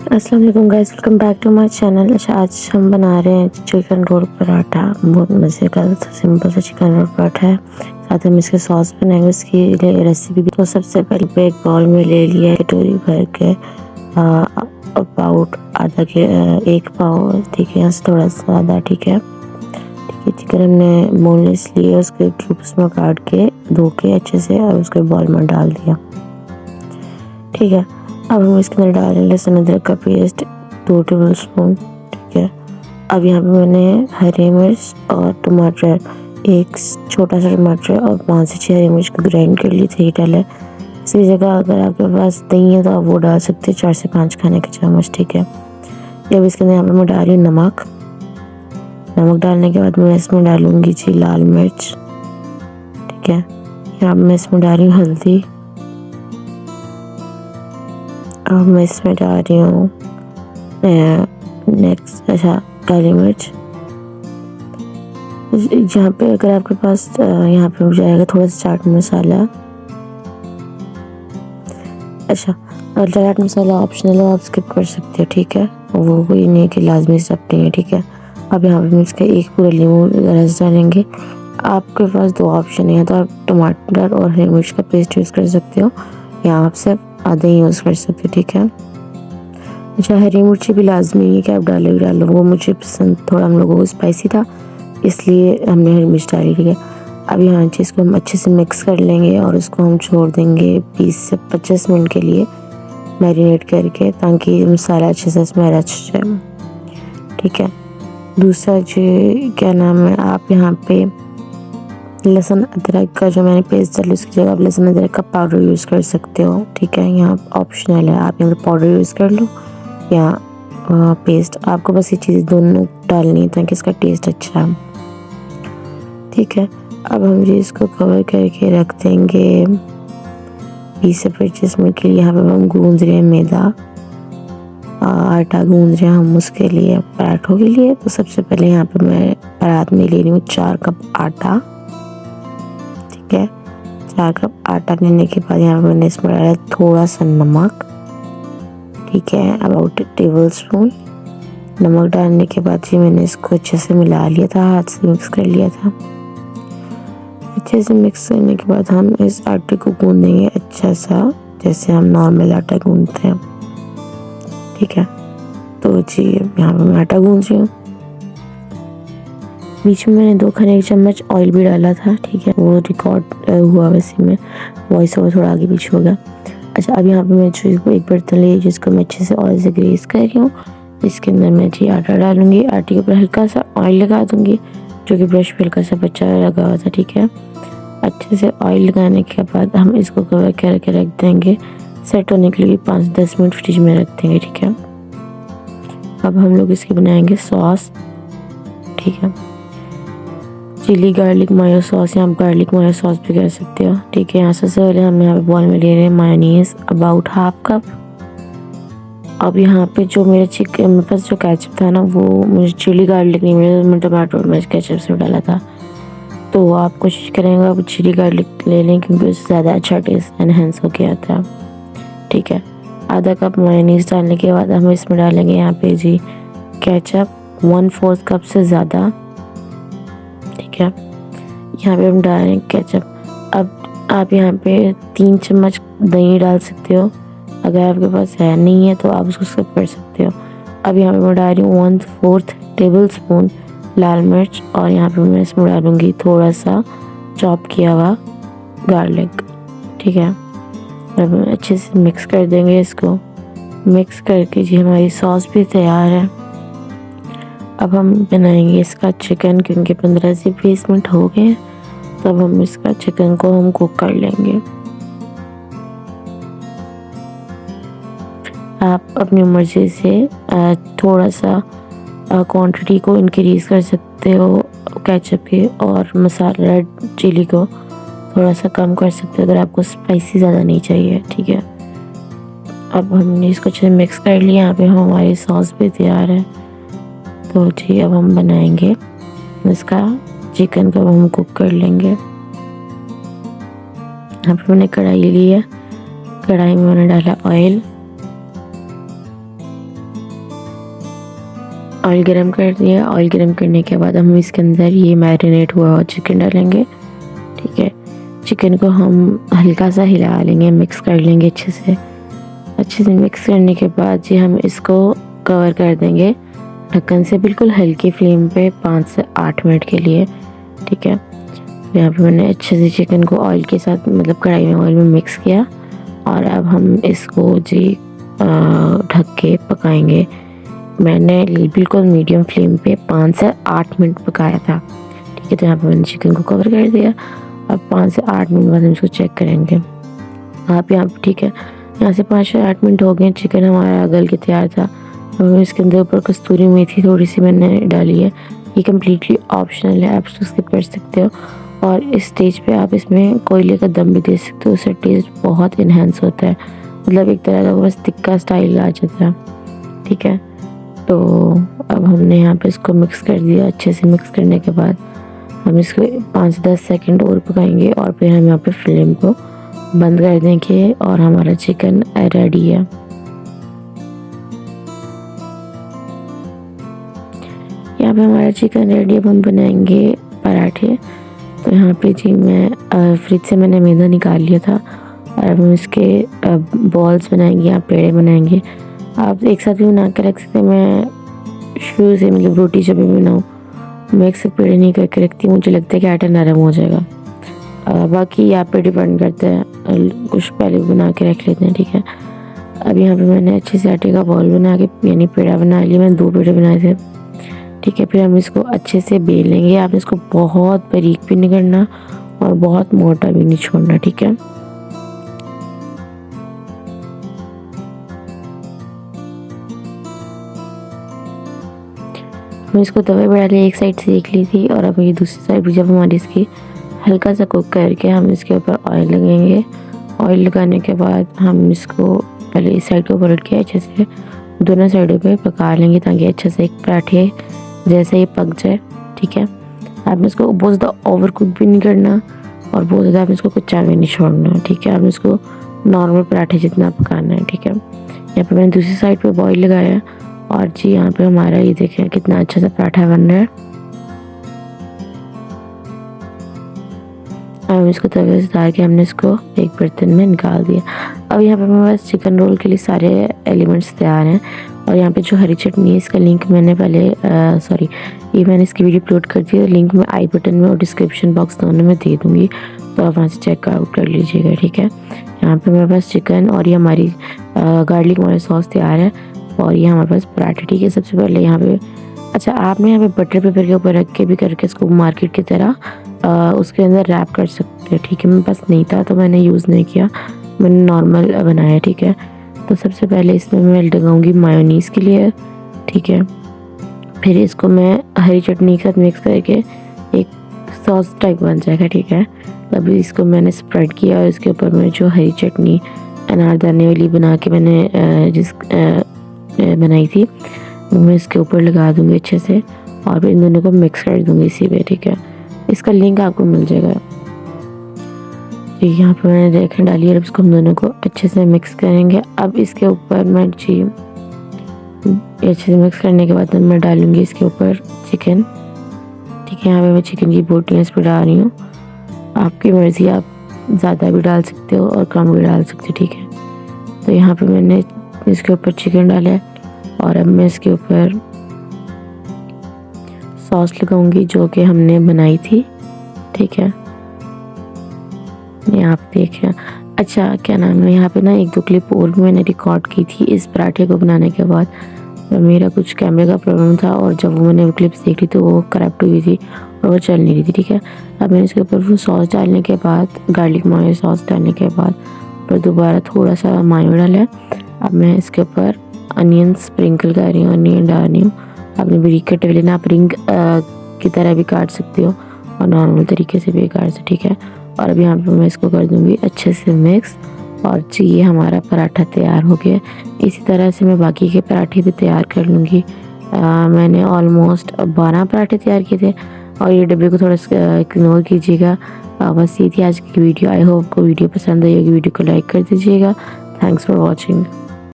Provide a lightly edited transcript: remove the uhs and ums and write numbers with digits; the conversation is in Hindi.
अस्सलाम वालेकुम guys, welcome back to my channel. अच्छा, आज हम बना रहे हैं चिकन रोल पराठा। बहुत मज़े का सिंपल सा चिकन रोल पराठा है। साथ में इसके सॉस बनाएंगे, उसकी रेसिपी भी। तो सबसे पहले एक बाउल में ले लिया है कटोरी भर के अबाउट आधा के 1 पाव, ठीक है, यहाँ से थोड़ा सा ज़्यादा, ठीक है। चिकन हमने बोनलेस लिए, उसके क्यूब्स में काट के धो के अच्छे से और उसके बॉल में डाल दिया, ठीक है। अब हम इसके अंदर डाल रहे हैं लहसुन अदरक का पेस्ट 2 टेबल स्पून, ठीक है। अब यहाँ पे मैंने हरी मिर्च और टमाटर, एक छोटा सा टमाटर और 5 से 6 हरी मिर्च को ग्राइंड कर ली थी, डाले। इसी जगह अगर आपके पास दही है तो आप वो डाल सकते हैं, 4 से 5 खाने के चम्मच, ठीक है। जब इसके अंदर यहाँ पर मैं डाल रही हूँ नमक डालने के बाद मैं इसमें डालूंगी जी लाल मिर्च, ठीक है। यहाँ मैं इसमें डाल रही हूँ हल्दी। अब मैं इसमें डाल रही हूँ काली मिर्च। यहाँ पे अगर आपके पास यहाँ पे हो जाएगा थोड़ा सा चाट मसाला। अच्छा, और चाट मसाला ऑप्शनल है, आप स्किप कर सकते हो, ठीक है। वो कोई नहीं कि लाजमी सब नहीं है, ठीक है। अब यहाँ पे इसका एक पूरा नींबू रस डालेंगे। आपके पास 2 ऑप्शन है, तो आप टमाटर और हरी मिर्च का पेस्ट यूज़ कर सकते हो या आप सिर्फ आधा ही यूज़ कर सकते हो, ठीक है। अच्छा, हरी मिर्ची भी लाजमी नहीं है कि आप डालो, वो मुझे पसंद, थोड़ा हम लोगों को स्पाइसी था इसलिए हमने हरी मिर्च डाली, ठीक है। अब यहाँ चीज़ को हम अच्छे से मिक्स कर लेंगे और उसको हम छोड़ देंगे 20 से 25 मिनट के लिए मैरिनेट करके, ताकि मसाला अच्छे से इसमें रच जाए, ठीक है। दूसरा जो क्या नाम है, आप यहाँ पे लहसुन अदरक का जो मैंने पेस्ट डाला उसकी जगह आप लहसुन अदरक का पाउडर यूज़ कर सकते हो, ठीक है। यहाँ ऑप्शनल है, आप यहाँ पाउडर यूज़ कर लो या पेस्ट, आपको बस ये चीज़ दोनों डालनी है ताकि इसका टेस्ट अच्छा है, ठीक है। अब हम जी इसको कवर करके रख देंगे 20 से 25 मिनट के लिए। यहाँ पे हम गूंद रहे हैं मैदा, आटा गूंद रहे हैं हम उसके लिए, पराठों के लिए। तो सबसे पहले यहाँ पे मैं परात में ले रही हूँ 4 कप आटा, ठीक है। 4 कप आटा लेने के बाद यहाँ पे मैंने इसमें डाला थोड़ा सा नमक, ठीक है, अबाउट 1 टेबल स्पून। नमक डालने के बाद ही मैंने इसको अच्छे से मिला लिया था, हाथ से मिक्स कर लिया था। अच्छे से मिक्स करने के बाद हम इस आटे को गूंदेंगे अच्छा सा, जैसे हम नॉर्मल आटा गूंदते हैं, ठीक है। तो जी यहाँ पे मैं आटा गूंद रही हूँ। बीच में मैंने 2 खाने के चम्मच ऑयल भी डाला था, ठीक है। वो रिकॉर्ड हुआ, वैसे में वॉइस ओवर थोड़ा आगे पीछे हो गया। अच्छा, अब यहाँ पे मैं एक बर्तन ले जिसको मैं अच्छे से ऑयल से ग्रीस कर रही हूँ। इसके अंदर मैं जी आटा डालूंगी, आटे के ऊपर हल्का सा ऑयल लगा दूंगी, जो कि ब्रश पे हल्का सा बचा लगा हुआ था, ठीक है। अच्छे से ऑयल लगाने के बाद हम इसको कवर करके रख देंगे सेट होने के लिए 5-10 मिनट फ्रिज में रख देंगे, ठीक है। अब हम लोग इसकी बनाएंगे सॉस, ठीक है। चिली गार्लिक मायो सॉस या आप गार्लिक मायो सॉस भी कर सकते हो, ठीक है। यहाँ से पहले हम यहाँ पे बॉल में ले रहे हैं मायोनीज अबाउट 1/2 कप। अब यहाँ पे जो मेरे पास जो केचप था ना, वो मुझे चिली गार्लिक नहीं मिला, मैं टमाटो और मिर्च केचप से डाला था। तो आप कोशिश करेंगे आप चिली गार्लिक ले लें, क्योंकि उससे ज़्यादा अच्छा टेस्ट एनहेंस हो के आता है, ठीक है। आधा कप मायोनीज डालने के बाद हम इसमें डालेंगे यहाँ पे जी केचप 1/4 कप से ज़्यादा, ठीक है। यहाँ पे हम डाल रहे हैं केचप। अब आप यहाँ पे 3 चम्मच दही डाल सकते हो, अगर आपके पास है नहीं है तो आप उसको स्किप कर सकते हो। अब यहाँ पे मैं डाल रही हूँ 1/4 टेबल स्पून लाल मिर्च, और यहाँ पे मैं इसमें डालूँगी थोड़ा सा चॉप किया हुआ गार्लिक, ठीक है। अब अच्छे से मिक्स कर देंगे इसको। मिक्स करके जी हमारी सॉस भी तैयार है। अब हम बनाएंगे इसका चिकन, क्योंकि 15 से 20 मिनट हो गए, तब हम इसका चिकन को हम कुक कर लेंगे। आप अपनी मर्ज़ी से थोड़ा सा क्वांटिटी को इंक्रीज़ कर सकते हो केचप की, और मसाला रेड चिली को थोड़ा सा कम कर सकते हो अगर आपको स्पाइसी ज़्यादा नहीं चाहिए, ठीक है। अब हमने इसको अच्छे से मिक्स कर लिया। यहाँ पे हमारी सॉस भी तैयार है। तो जी अब हम बनाएंगे इसका चिकन को, हम कुक कर लेंगे। यहाँ पे मैंने कढ़ाई ली है, कढ़ाई में मैंने डाला ऑयल, ऑयल गरम कर दिया। ऑयल गरम करने के बाद हम इसके अंदर ये मैरिनेट हुआ हुआ चिकन डालेंगे, ठीक है। चिकन को हम हल्का सा हिला लेंगे, मिक्स कर लेंगे अच्छे से मिक्स करने के बाद जी हम इसको कवर कर देंगे ढक्कन से, बिल्कुल हल्की फ्लेम पे 5 से 8 मिनट के लिए, ठीक है। यहाँ पे मैंने अच्छे से चिकन को ऑयल के साथ, मतलब कढ़ाई में ऑयल में मिक्स किया और अब हम इसको जी ढक के पकाएंगे। मैंने बिल्कुल मीडियम फ्लेम पे 5 से 8 मिनट पकाया था, ठीक है। तो यहाँ पे मैंने चिकन को कवर कर दिया। अब 5 से 8 मिनट बाद हम इसको चेक करेंगे आप यहाँ पे, ठीक है। यहाँ से 5 से 8 मिनट हो गए, चिकन हमारा गल के तैयार था। अब इसके अंदर ऊपर कस्तूरी मेथी थोड़ी सी मैंने डाली है, ये कम्प्लीटली ऑप्शनल है, आप इसको स्किप कर सकते हो। और इस स्टेज पे आप इसमें कोयले का दम भी दे सकते हो, उससे टेस्ट बहुत इन्हेंस होता है, मतलब एक तरह का बस तिक्का स्टाइल आ जाता है, ठीक है। तो अब हमने यहाँ पे इसको मिक्स कर दिया। अच्छे से मिक्स करने के बाद हम इसको 5 से 10 सेकंड और पकाएंगे और फिर हम यहाँ पे फ्लेम को बंद कर देंगे और हमारा चिकन रेडी है। यहाँ पे हमारा चिकन रेडी। अब हम बनाएंगे पराठे। तो यहाँ पे जी मैं फ्रिज से मैंने मैदा निकाल लिया था और अब हम इसके बॉल्स बनाएंगे या पेड़े बनाएंगे। आप एक साथ भी बना कर रख सकते हैं। मैं शुरू से, मतलब रोटी जब भी बनाऊँ मैं एक साथ पेड़े नहीं करके रखती, मुझे लगता है कि आटा नरम हो जाएगा। बाकी आप पे डिपेंड करता है, कुछ पहले बना के रख लेते हैं, ठीक है। अब यहाँ पे मैंने अच्छे से आटे का बॉल बना के यानी पेड़ा बना लिया। मैंने 2 पेड़े बनाए थे, ठीक है। फिर हम इसको अच्छे से बेल लेंगे। आपने इसको बहुत बारीक भी नहीं करना और बहुत मोटा भी नहीं छोड़ना, ठीक है। हम इसको तवे पे डाले, एक साइड से देख ली थी और अब ये दूसरी साइड भी जब हमारी इसकी हल्का सा कुक करके हम इसके ऊपर ऑयल लगाएंगे। ऑयल लगाने के बाद हम इसको पहले इस साइड को पलट के अच्छे से दोनों साइडों पे पका लेंगे ताकि अच्छे से एक पराठे जैसे ही पक जाए, ठीक है। आपने इसको बहुत ज़्यादा ओवर कुक भी नहीं करना और बहुत ज़्यादा आपने इसको कच्चा भी नहीं छोड़ना, ठीक है। आपने इसको नॉर्मल पराठे जितना पकाना है, ठीक है। यहाँ पे मैंने दूसरी साइड पे बॉईल लगाया और जी यहाँ पे हमारा ये देखें कितना अच्छा सा पराठा बन रहा है। अब इसको तवे से उतार के हमने इसको एक बर्तन में निकाल दिया। अब यहाँ पे मेरे पास चिकन रोल के लिए सारे एलिमेंट्स तैयार हैं और यहाँ पे जो हरी चटनी है इसका लिंक मैंने पहले ये मैंने इसकी वीडियो अपलोड कर दी है। लिंक मैं आई बटन में और डिस्क्रिप्शन बॉक्स दोनों में दे दूँगी, तो आप वहाँ से चेक आउट कर लीजिएगा, ठीक है। यहाँ पे मेरे पास चिकन और ये हमारी गार्लिक मायो सॉस तैयार है और ये हमारे पास पराठे, ठीक है। सबसे पहले यहाँ पे आपने यहाँ पे बटर पेपर के ऊपर रख के भी करके इसको मार्केट की तरह उसके अंदर रैप कर सकते हैं, ठीक है। मेरे पास नहीं था तो मैंने यूज़ नहीं किया, मैंने नॉर्मल बनाया, ठीक है। तो सबसे पहले इसमें मैं लगाऊंगी मायोनीज़ के लिए, ठीक है। फिर इसको मैं हरी चटनी के साथ मिक्स करके एक सॉस टाइप बन जाएगा, ठीक है। तभी इसको मैंने स्प्रेड किया और इसके ऊपर मैं जो हरी चटनी अनारदाने वाली बना के मैंने बनाई थी वो मैं इसके ऊपर लगा दूंगी अच्छे से और फिर इन दोनों को मिक्स कर दूंगी इसी पे, ठीक है। इसका लिंक आपको मिल जाएगा। तो यहाँ पे मैंने देखा डाली और इसको हम दोनों को अच्छे से मिक्स करेंगे। अब इसके ऊपर मैं जी अच्छे से मिक्स करने के बाद मैं डालूंगी इसके ऊपर चिकन, ठीक है। यहाँ पे मैं चिकन की बोटियाँ इस पर डाल रही हूँ, आपकी मर्ज़ी, आप ज़्यादा भी डाल सकते हो और कम भी डाल सकते हो, ठीक है। तो यहाँ पे मैंने इसके ऊपर चिकन डाला है और अब मैं इसके ऊपर सॉस लगाऊंगी जो कि हमने बनाई थी, ठीक है। ये आप देखें। अच्छा क्या नाम है, यहाँ पे ना 1-2 क्लिप और भी मैंने रिकॉर्ड की थी इस पराठे को बनाने के बाद। मेरा कुछ कैमरे का प्रॉब्लम था और जब मैंने वो क्लिप्स देखी तो वो करप्ट हुई थी और वो चल नहीं रही थी, ठीक है। अब मैंने इसके ऊपर वो सॉस डालने के बाद, गार्लिक मायो सॉस डालने के बाद और दोबारा थोड़ा सा मायो डाला है। अब मैं इसके ऊपर अनियन स्प्रिंकल कर रही हूँ, अनियन डाल रही हूँ। आपने बारीक कटे हुए लेना, आप रिंग की तरह भी काट सकते हो और नॉर्मल तरीके से भी काट सकते, ठीक है। और अब यहाँ पे मैं इसको कर दूँगी अच्छे से मिक्स और जी ये हमारा पराठा तैयार हो गया। इसी तरह से मैं बाकी के पराठे भी तैयार कर लूँगी। मैंने ऑलमोस्ट 12 पराठे तैयार किए थे और ये डब्बे को थोड़ा इग्नोर कीजिएगा। बस ये थी आज की वीडियो। आई होप आपको वीडियो पसंद आई होगी। वीडियो को लाइक कर दीजिएगा। Thanks for watching.